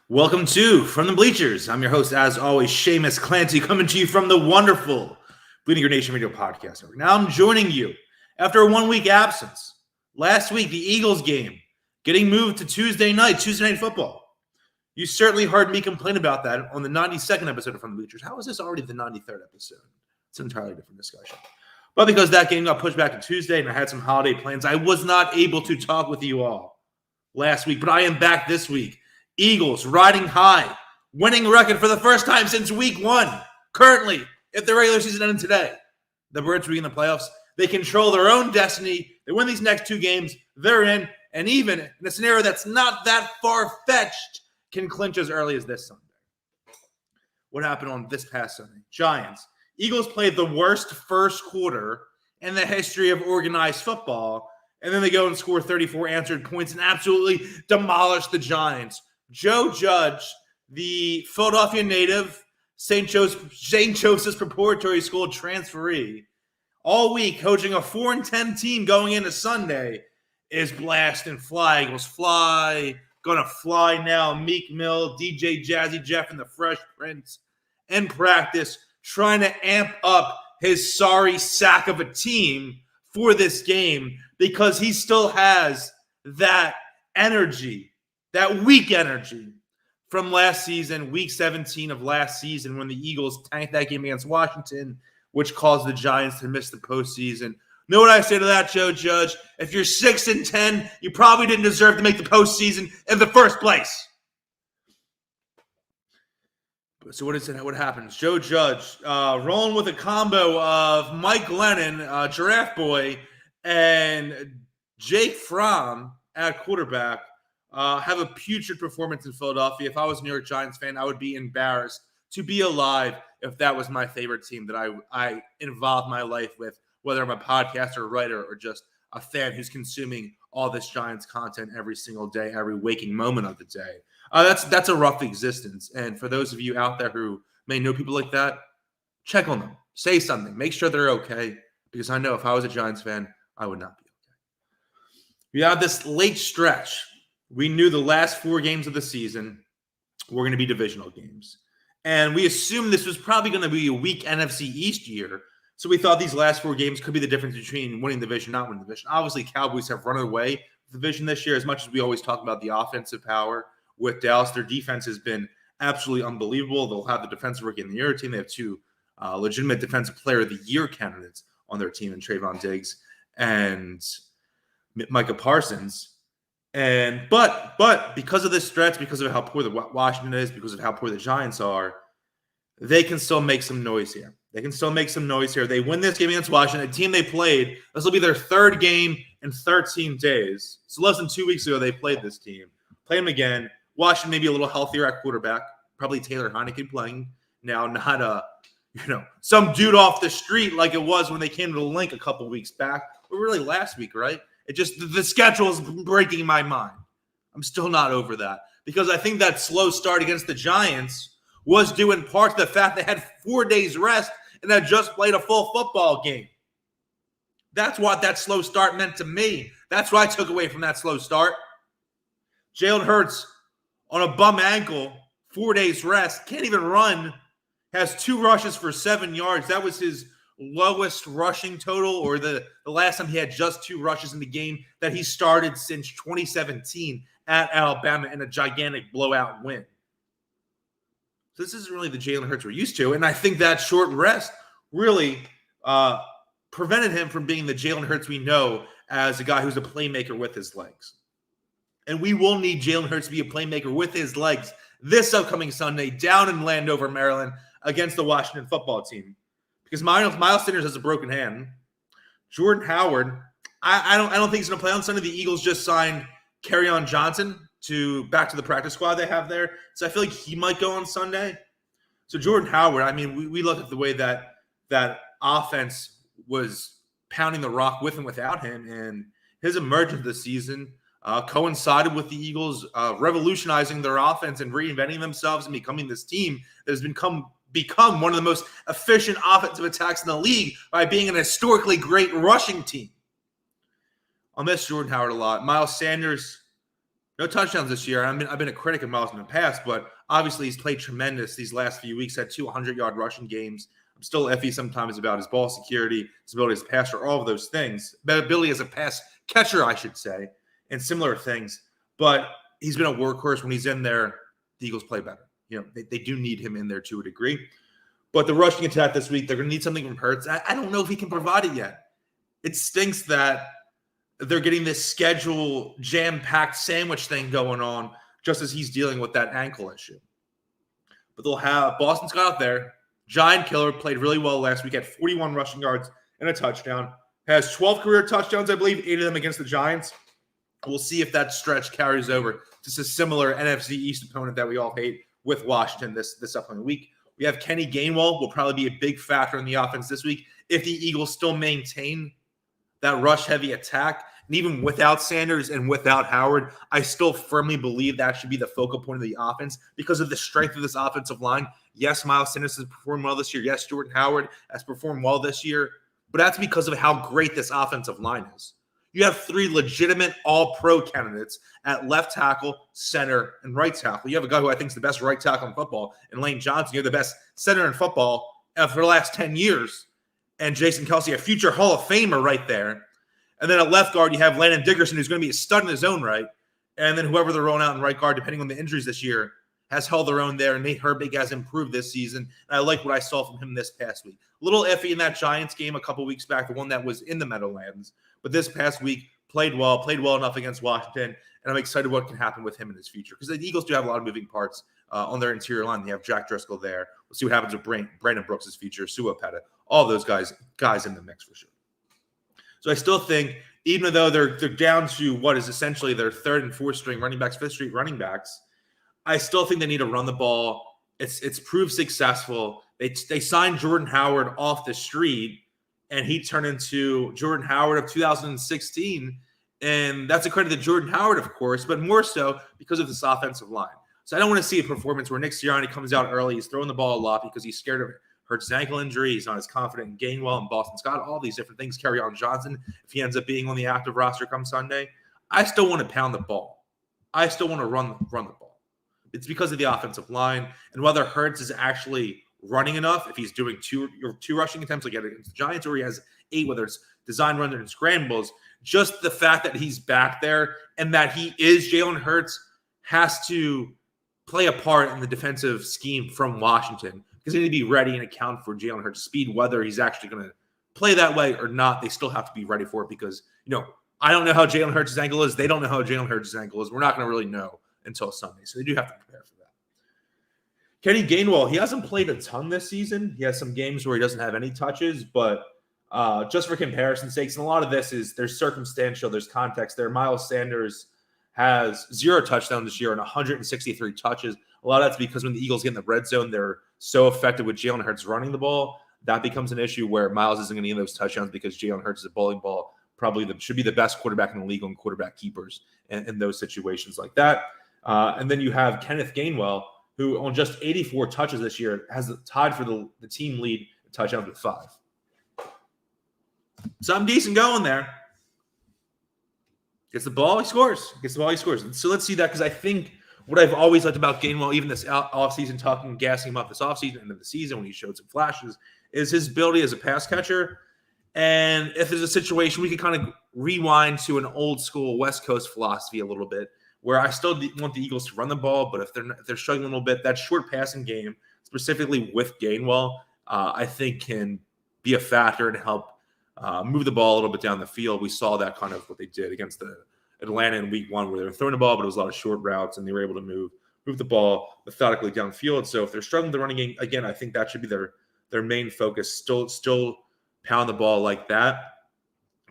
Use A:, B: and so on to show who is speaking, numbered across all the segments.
A: Welcome to From the Bleachers. I'm your host, as always, Shamus Clancy, coming to you from the wonderful BGN Radio podcast. Now I'm joining you after a 1 week absence. Last week, the Eagles game getting moved to Tuesday night football. You certainly heard me complain about that on the 92nd episode of From the Bleachers. How is this already the 93rd episode? It's an entirely different discussion. But because that game got pushed back to Tuesday and I had some holiday plans, I was not able to talk with you all last week. But I am back this week. Eagles riding high, winning record for the first time since week 1. Currently, if the regular season ended today, the Birds will be in the playoffs. They control their own destiny. They win these next 2 games. They're in. And even in a scenario that's not that far-fetched, can clinch as early as this Sunday. What happened on this past Sunday? Giants. Eagles played the worst first quarter in the history of organized football. And then they go and score 34 answered points and absolutely demolish the Giants. Joe Judge, the Philadelphia native, St. Joseph's Preparatory School transferee, all week coaching a 4-10 team going into Sunday, is blasting fly. Eagles fly, gonna fly now. Meek Mill, DJ Jazzy Jeff, and the Fresh Prince in practice, trying to amp up his sorry sack of a team for this game because he still has that energy. That weak energy from last season, week 17 of last season, when the Eagles tanked that game against Washington, which caused the Giants to miss the postseason. Know what I say to that, Joe Judge? If you're 6-10, you probably didn't deserve to make the postseason in the first place. So what happens? Joe Judge rolling with a combo of Mike Glennon, Giraffe Boy, and Jake Fromm at quarterback. Have a putrid performance in Philadelphia. If I was a New York Giants fan, I would be embarrassed to be alive if that was my favorite team that I involved my life with, whether I'm a podcaster, writer, or just a fan who's consuming all this Giants content every single day, every waking moment of the day. That's a rough existence. And for those of you out there who may know people like that, check on them. Say something. Make sure they're okay, because I know if I was a Giants fan, I would not be okay. We have this late stretch. We knew the last 4 games of the season were going to be divisional games. And we assumed this was probably going to be a weak NFC East year. So we thought these last 4 games could be the difference between winning the division, not winning the division. Obviously, Cowboys have run away with the division this year. As much as we always talk about the offensive power with Dallas, their defense has been absolutely unbelievable. They'll have the defensive rookie of the year team. They have 2 legitimate defensive player of the year candidates on their team, in Trayvon Diggs and Micah Parsons. But because of this stretch, because of how poor the Washington is, because of how poor the Giants are, they can still make some noise here. They win this game against Washington, a team they played. This will be their 3rd game in 13 days. So less than 2 weeks ago, they played this team. Play them again. Washington maybe a little healthier at quarterback. Probably Taylor Heineke playing now, not some dude off the street like it was when they came to the Link a couple weeks back, or really last week, right? It just, the schedule is breaking my mind. I'm still not over that, because I think that slow start against the Giants was due in part to the fact they had 4 days rest and had just played a full football game. That's what that slow start meant to me. That's what I took away from that slow start. Jalen Hurts on a bum ankle, 4 days rest, can't even run, has 2 rushes for 7 yards. That was his lowest rushing total, or the last time he had just 2 rushes in the game that he started since 2017 at Alabama in a gigantic blowout win. So this isn't really the Jalen Hurts we're used to, and I think that short rest really prevented him from being the Jalen Hurts we know as a guy who's a playmaker with his legs. And we will need Jalen Hurts to be a playmaker with his legs this upcoming Sunday down in Landover, Maryland, against the Washington football team. Because Miles Sanders has a broken hand. Jordan Howard, I don't think he's going to play on Sunday. The Eagles just signed Kerryon Johnson back to the practice squad they have there. So I feel like he might go on Sunday. So Jordan Howard, I mean, we look at the way that offense was pounding the rock with and without him, and his emergence this season coincided with the Eagles revolutionizing their offense and reinventing themselves and becoming this team that has become one of the most efficient offensive attacks in the league by being an historically great rushing team. I'll miss Jordan Howard a lot. Miles Sanders, No touchdowns this year. I've been a critic of Miles in the past, but obviously he's played tremendous these last few weeks. Had 2 100-yard rushing games. I'm still iffy sometimes about his ball security, his ability as a passer, all of those things. Ability as a pass catcher, I should say, and similar things. But he's been a workhorse. When he's in there, the Eagles play better. They do need him in there to a degree. But the rushing attack this week, they're going to need something from Hurts. I don't know if he can provide it yet. It stinks that they're getting this schedule jam-packed sandwich thing going on just as he's dealing with that ankle issue. But they'll have Boston Scott out there. Giant killer, played really well last week, had 41 rushing yards and a touchdown. Has 12 career touchdowns, I believe, 8 of them against the Giants. We'll see if that stretch carries over to a similar NFC East opponent that we all hate with Washington this upcoming week. We have Kenny Gainwell will probably be a big factor in the offense this week if the Eagles still maintain that rush-heavy attack. And even without Sanders and without Howard, I still firmly believe that should be the focal point of the offense because of the strength of this offensive line. Yes, Miles Sanders has performed well this year. Yes, Jordan Howard has performed well this year. But that's because of how great this offensive line is. You have 3 legitimate all-pro candidates at left tackle, center, and right tackle. You have a guy who I think is the best right tackle in football, and Lane Johnson. You're the best center in football for the last 10 years. And Jason Kelce, a future Hall of Famer right there. And then at left guard, you have Landon Dickerson, who's going to be a stud in his own right. And then whoever they're rolling out in right guard, depending on the injuries this year, has held their own there. And Nate Herbig has improved this season. And I like what I saw from him this past week. A little iffy in that Giants game a couple weeks back, the one that was in the Meadowlands. But this past week, played well enough against Washington. And I'm excited what can happen with him in his future. Because the Eagles do have a lot of moving parts on their interior line. They have Jack Driscoll there. We'll see what happens with Brandon Brooks' future, Sua Peta, all those guys in the mix for sure. So I still think, even though they're down to what is essentially their 3rd and 4th string running backs, 5th string running backs, I still think they need to run the ball. It's proved successful. They signed Jordan Howard off the street, and he turned into Jordan Howard of 2016. And that's a credit to Jordan Howard, of course, but more so because of this offensive line. So I don't want to see a performance where Nick Sirianni comes out early. He's throwing the ball a lot because he's scared of Hurts' his ankle injury. He's not as confident in Gainwell and Boston Scott, all these different things. Kerryon Johnson, if he ends up being on the active roster come Sunday. I still want to pound the ball. I still want to run the ball. It's because of the offensive line and whether Hurts is actually running enough, if he's doing two rushing attempts like against the Giants, or he has 8, whether it's design runs and scrambles. Just the fact that he's back there and that he is Jalen Hurts has to play a part in the defensive scheme from Washington. Because they need to be ready and account for Jalen Hurts' speed, whether he's actually going to play that way or not. They still have to be ready for it because, I don't know how Jalen Hurts' ankle is. They don't know how Jalen Hurts' ankle is. We're not going to really know until Sunday. So they do have to prepare for that. Kenny Gainwell, he hasn't played a ton this season. He has some games where he doesn't have any touches, but just for comparison's sakes, and a lot of this is there's circumstantial, there's context there. Miles Sanders has 0 touchdowns this year and 163 touches. A lot of that's because when the Eagles get in the red zone, they're so effective with Jalen Hurts running the ball. That becomes an issue where Miles isn't going to get those touchdowns because Jalen Hurts is a bowling ball. Probably should be the best quarterback in the league on quarterback keepers in those situations like that. And then you have Kenneth Gainwell, who on just 84 touches this year has tied for the team lead in touchdowns with 5. Something decent going there. Gets the ball, he scores. So let's see that, because I think what I've always liked about Gainwell, even this offseason, gassing him up this offseason, end of the season when he showed some flashes, is his ability as a pass catcher. And if there's a situation, we could kind of rewind to an old school West Coast philosophy a little bit, where I still want the Eagles to run the ball, but if they're struggling a little bit, that short passing game, specifically with Gainwell, I think can be a factor and help move the ball a little bit down the field. We saw that kind of what they did against the Atlanta in week 1, where they were throwing the ball, but it was a lot of short routes, and they were able to move the ball methodically downfield. So if they're struggling with the running game, again, I think that should be their main focus. Still pound the ball like that.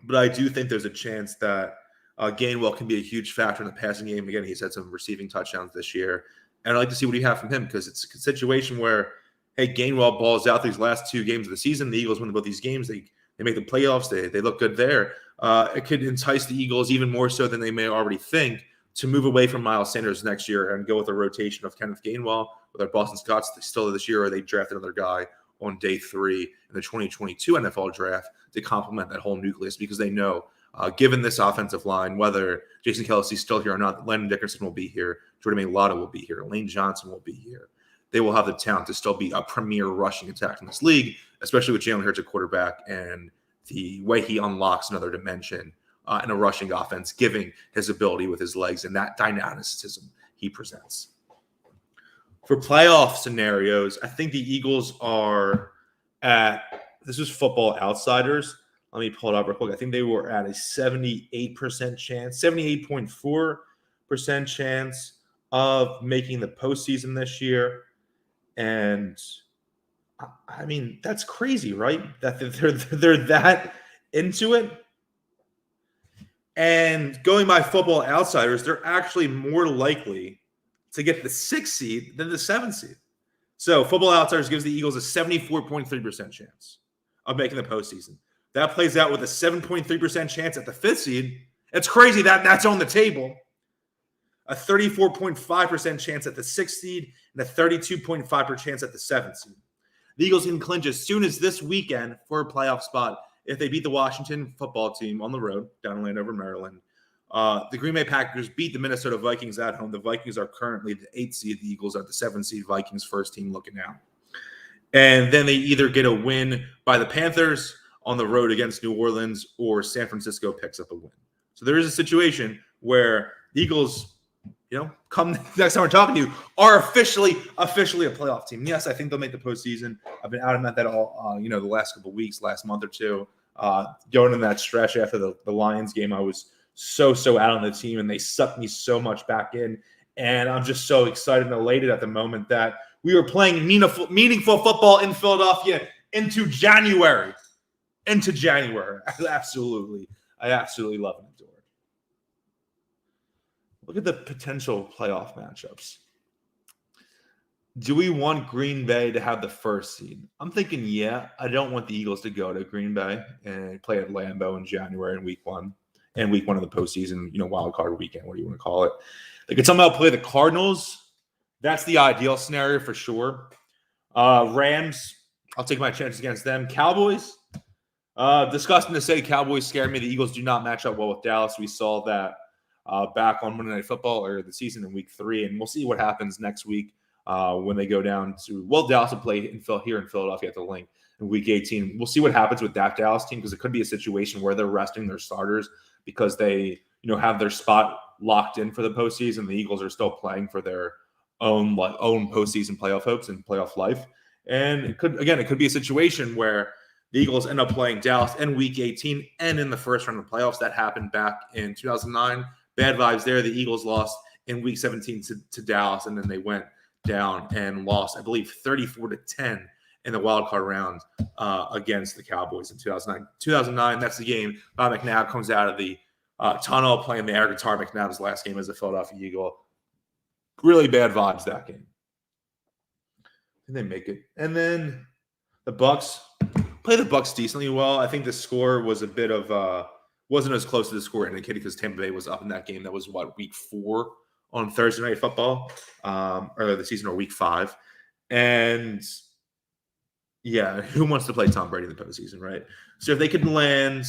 A: But I do think there's a chance that Gainwell can be a huge factor in the passing game. Again, he's had some receiving touchdowns this year. And I'd like to see what you have from him, because it's a situation where, hey, Gainwell balls out these last 2 games of the season. The Eagles win both these games. They make the playoffs. They look good there. It could entice the Eagles even more so than they may already think to move away from Miles Sanders next year and go with a rotation of Kenneth Gainwell with our Boston Scotts still this year, or they draft another guy on day 3 in the 2022 NFL draft to complement that whole nucleus, because they know Given this offensive line, whether Jason Kelsey's still here or not, Landon Dickerson will be here, Jordan Mailata will be here, Lane Johnson will be here. They will have the talent to still be a premier rushing attack in this league, especially with Jalen Hurts at quarterback and the way he unlocks another dimension in a rushing offense, giving his ability with his legs and that dynamicism he presents. For playoff scenarios, I think the Eagles are at, this is Football Outsiders. Let me pull it up real quick. I think they were at a 78% chance, 78.4% chance of making the postseason this year. And I mean, that's crazy, right? That they're that into it. And going by Football Outsiders, they're actually more likely to get the 6th seed than the 7th seed. So Football Outsiders gives the Eagles a 74.3% chance of making the postseason. That plays out with a 7.3% chance at the 5th seed. It's crazy that that's on the table. A 34.5% chance at the 6th seed and a 32.5% chance at the 7th seed. The Eagles can clinch as soon as this weekend for a playoff spot if they beat the Washington football team on the road down in Landover, Maryland. The Green Bay Packers beat the Minnesota Vikings at home. The Vikings are currently the 8th seed. The Eagles are the 7th seed. Vikings first team looking out. And then they either get a win by the Panthers on the road against New Orleans or San Francisco picks up a win. So there is a situation where the Eagles, come next time we're talking to you, are officially a playoff team. Yes, I think they'll make the postseason. I've been adamant that all, the last couple of weeks, last month or two, going in that stretch after the Lions game, I was so out on the team, and they sucked me so much back in. And I'm just so excited and elated at the moment that we were playing meaningful football in Philadelphia into January. I absolutely love and adore it. Look at the potential playoff matchups. Do we want Green Bay to have the 1st seed? I'm thinking, yeah. I don't want the Eagles to go to Green Bay and play at Lambeau in January in week 1. And week 1 of the postseason, wild card weekend, what do you want to call it? They could somehow play the Cardinals. That's the ideal scenario for sure. Rams, I'll take my chances against them. Cowboys, disgusting to say, Cowboys scare me. The Eagles do not match up well with Dallas. We saw that back on Monday Night Football earlier the season in week 3, and we'll see what happens next week when they go down to, Dallas will play here in Philadelphia at the Link in week 18. We'll see what happens with that Dallas team, because it could be a situation where they're resting their starters because they, have their spot locked in for the postseason. The Eagles are still playing for their own postseason playoff hopes and playoff life. And it could be a situation where the Eagles end up playing Dallas in week 18 and in the first round of the playoffs. That happened back in 2009. Bad vibes there. The Eagles lost in week 17 to Dallas, and then they went down and lost, I believe, 34-10 in the wild card round against the Cowboys in 2009. 2009, that's the game. Bob McNabb comes out of the tunnel playing the air guitar. McNabb's last game as a Philadelphia Eagle. Really bad vibes that game. And they make it. And then the Bucs play the Bucs decently well. I think the score was a bit of wasn't as close to the score indicated because Tampa Bay was up in that game. That was week 4 on Thursday Night Football earlier this season, or week 5. And yeah, who wants to play Tom Brady in the postseason, right? So if they could land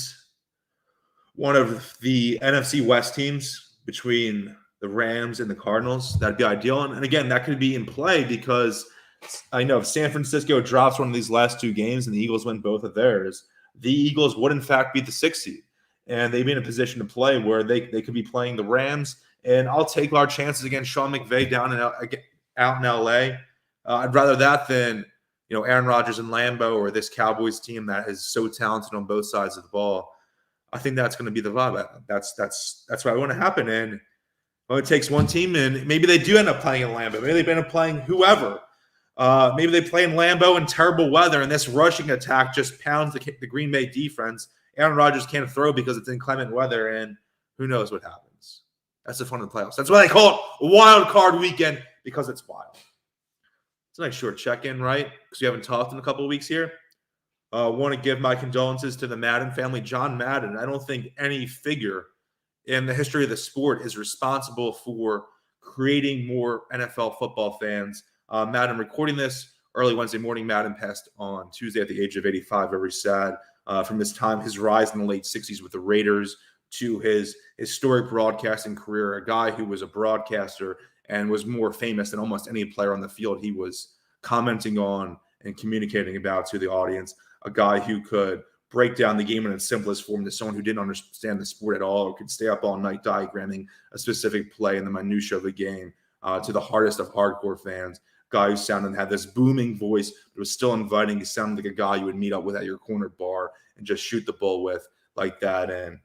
A: one of the NFC West teams between the Rams and the Cardinals, that'd be ideal. And again, that could be in play because I know if San Francisco drops one of these last 2 games and the Eagles win both of theirs, the Eagles would in fact be the 6th seed. And they'd be in a position to play where they could be playing the Rams. And I'll take our chances against Sean McVay out in L.A. I'd rather that than Aaron Rodgers and Lambeau or this Cowboys team that is so talented on both sides of the ball. I think that's going to be the vibe. That's what I want to happen. And it takes one team, and maybe they do end up playing in Lambeau. Maybe they end up playing whoever. Maybe they play in Lambeau in terrible weather, and this rushing attack just pounds the Green Bay defense. Aaron Rodgers can't throw because it's inclement weather, and who knows what happens. That's the fun of the playoffs. That's why they call it a wild card weekend, because it's wild. It's a nice short check-in, right? Because we haven't talked in a couple of weeks here. Want to give my condolences to the Madden family. John Madden, I don't think any figure in the history of the sport is responsible for creating more NFL football fans. Madden recording this early Wednesday morning. Madden passed on Tuesday at the age of 85. Very sad. From his rise in the late 60s with the Raiders to his historic broadcasting career, a guy who was a broadcaster and was more famous than almost any player on the field he was commenting on and communicating about to the audience, a guy who could break down the game in its simplest form to someone who didn't understand the sport at all, or could stay up all night diagramming a specific play in the minutia of the game, to the hardest of hardcore fans. Guy who sounded and had this booming voice, but was still inviting. He sounded like a guy you would meet up with at your corner bar and just shoot the bull with like that. And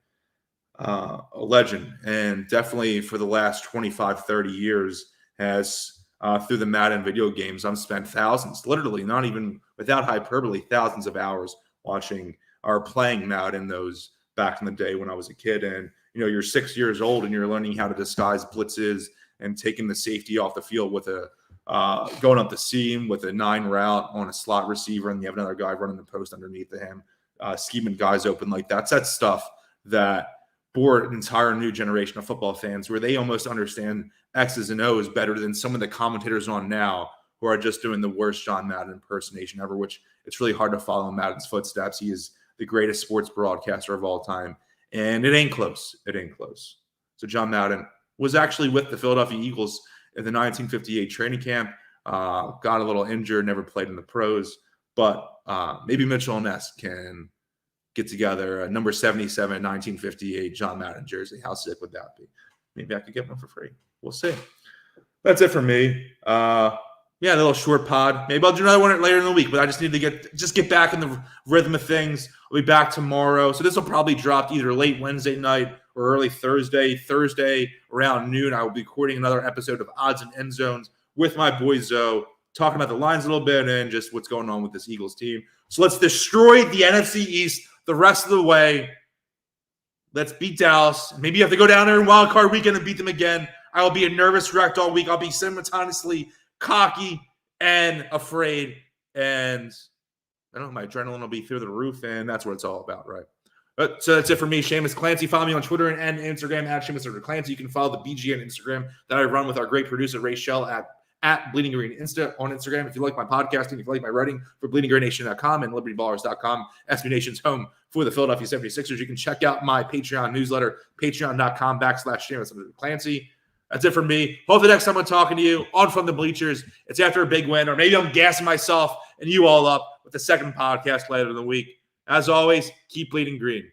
A: a legend. And definitely for the last 25, 30 years has, through the Madden video games, I've spent thousands, literally, not even without hyperbole, thousands of hours watching or playing Madden those back in the day when I was a kid. And, you're 6 years old and you're learning how to disguise blitzes and taking the safety off the field with going up the seam with a 9 route on a slot receiver, and you have another guy running the post underneath him, scheming guys open like that. That's stuff that bore an entire new generation of football fans where they almost understand X's and O's better than some of the commentators on now who are just doing the worst John Madden impersonation ever, which it's really hard to follow in Madden's footsteps. He is the greatest sports broadcaster of all time, and it ain't close. It ain't close. So John Madden was actually with the Philadelphia Eagles in the 1958 training camp, got a little injured, never played in the pros, but maybe Mitchell and Ness can get together a number 77, 1958 John Madden jersey. How sick would that be? Maybe I could get one for free. We'll see. That's it for me. A little short pod. Maybe I'll do another one later in the week, but I just need to get back in the rhythm of things. I'll be back tomorrow. So this will probably drop either late Wednesday night or early Thursday. Thursday around noon, I will be recording another episode of Odds and End Zones with my boy Zoe, talking about the lines a little bit and just what's going on with this Eagles team. So let's destroy the NFC East the rest of the way. Let's beat Dallas. Maybe you have to go down there in Wild Card Weekend and beat them again. I will be a nervous wreck all week. I'll be simultaneously cocky and afraid, and I don't know, my adrenaline will be through the roof, and that's what it's all about, right? But so that's it for me, Shamus Clancy. Follow me on Twitter and Instagram at Shamus Clancy. You can follow the BGN Instagram that I run with our great producer Ray Shell at Bleeding Green on Instagram. If you like my podcasting, if you like my writing for BleedingGreenNation.com and LibertyBallers.com, SB Nation's home for the Philadelphia 76ers, you can check out my Patreon newsletter, patreon.com/Shamus Clancy. That's it for me. Hopefully next time I'm talking to you on From the Bleachers, it's after a big win, or maybe I'm gassing myself and you all up with the second podcast later in the week. As always, keep bleeding green.